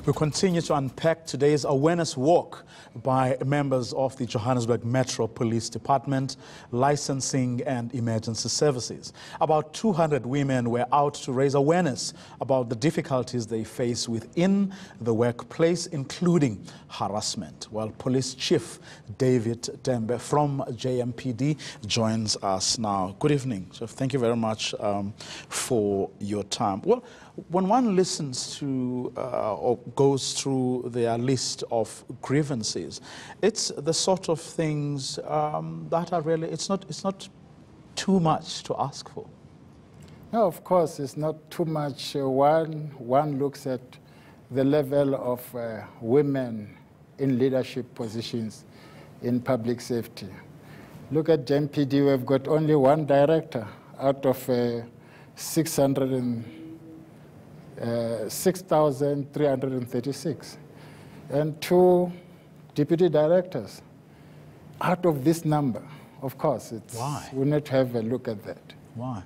We continue to unpack today's awareness walk by members of the Johannesburg Metro Police Department, Licensing and Emergency Services. About 200 women were out to raise awareness about the difficulties they face within the workplace, including harassment. Well, Police Chief David Tembe from JMPD joins us now. Good evening, Chief. Thank you very much for your time. Well, when one listens to or goes through their list of grievances, it's the sort of things that are really, it's not too much to ask for. No, of course, it's not too much. One looks at the level of women in leadership positions in public safety. Look at JMPD, we've got only one director out of 6,336, and 2 deputy directors out of this number. Of course, Why? We need to have a look at that. Why?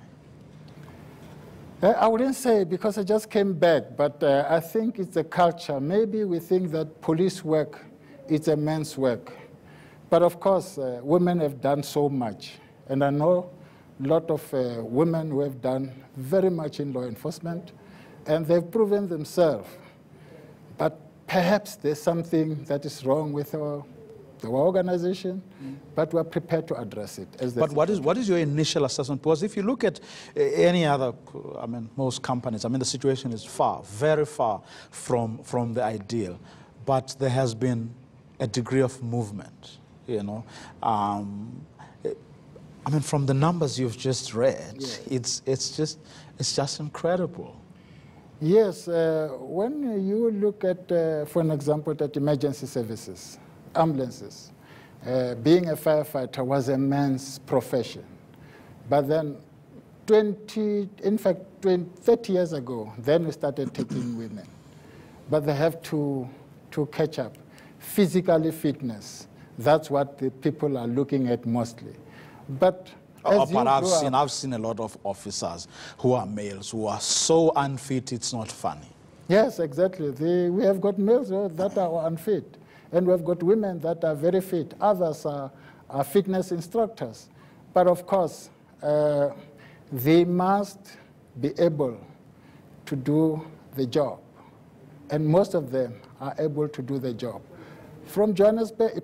I wouldn't say because I just came back, but I think it's a culture. Maybe we think that police work is a man's work. But of course, women have done so much. And I know a lot of women who have done very much in law enforcement, and they've proven themselves. But perhaps there's something that is wrong with our organization, but we're prepared to address it. But what is your initial assessment? Because if you look at any other, I mean, most companies, I mean, the situation is very far from the ideal. But there has been a degree of movement, you know. I mean, from the numbers you've just read, yeah, it's just incredible. Yes, when you look at, for an example, at emergency services, ambulances, being a firefighter was a man's profession. But then 30 years ago, then we started taking women. But they have to catch up. Physically fitness, that's what the people are looking at mostly. But I've seen a lot of officers who are males who are so unfit, it's not funny. Yes, exactly. We have got males that are unfit, and we've got women that are very fit. Others are fitness instructors. But of course, they must be able to do the job, and most of them are able to do the job. From Johannesburg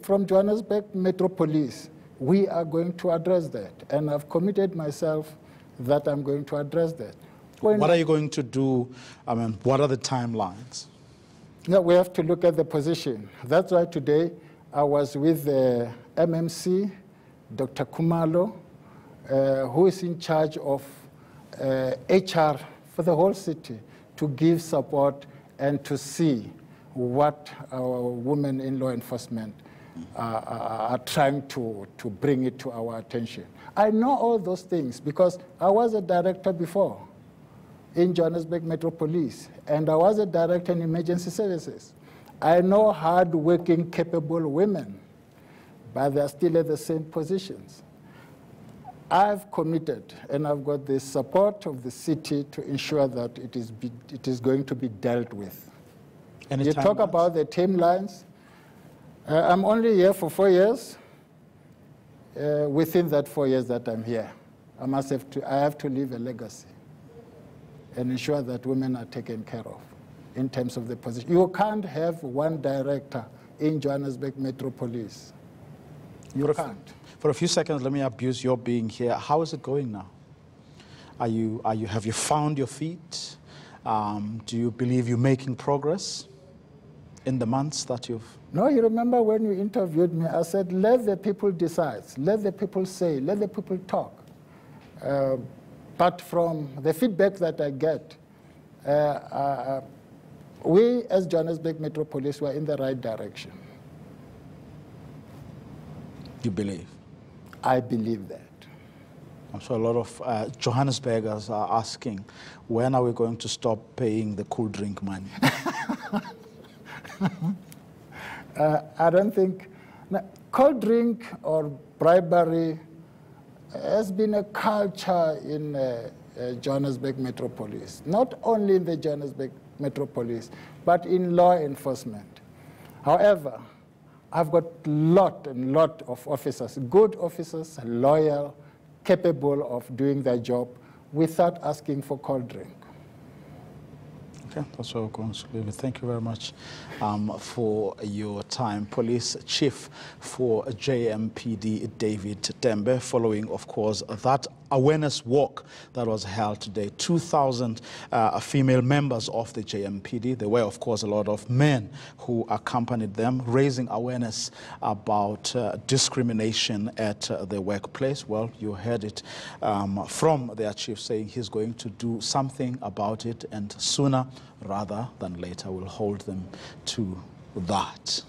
Metro Police, we are going to address that, and I've committed myself that I'm going to address that. What are you going to do? I mean, what are the timelines? No, we have to look at the position. That's why today I was with the MMC, Dr. Kumalo, who is in charge of HR for the whole city, to give support and to see what our women in law enforcement are trying to bring it to our attention. I know all those things because I was a director before in Johannesburg Metro Police, and I was a director in emergency services. I know hard-working, capable women, but they're still at the same positions. I've committed, and I've got the support of the city to ensure that it is going to be dealt with. You talk about the timelines. I'm only here for 4 years. Within that 4 years that I'm here, I have to leave a legacy and ensure that women are taken care of in terms of the position. You can't have one director in Johannesburg Metro Police. You can't. For a few seconds, let me abuse your being here. How is it going now? Have you found your feet? Do you believe you're making progress in the months that you've... No, you remember when you interviewed me, I said, let the people decide, let the people say, let the people talk. But from the feedback that I get, we as Johannesburg Metro Police were in the right direction. You believe? I believe that. I'm sure a lot of Johannesburgers are asking, when are we going to stop paying the cool drink money? I don't think cold drink or bribery has been a culture in Johannesburg Metro Police, not only in the Johannesburg Metro Police, but in law enforcement. However, I've got lot of officers, good officers, loyal, capable of doing their job without asking for cold drink. Okay, that's where we're going to leave it. Thank you very much for your time. Police Chief for JMPD David Tembe, following, of course, that awareness walk that was held today. 2,000 female members of the JMPD. There were, of course, a lot of men who accompanied them, raising awareness about discrimination at the workplace. Well, you heard it from their chief saying he's going to do something about it, and sooner rather than later will hold them to that.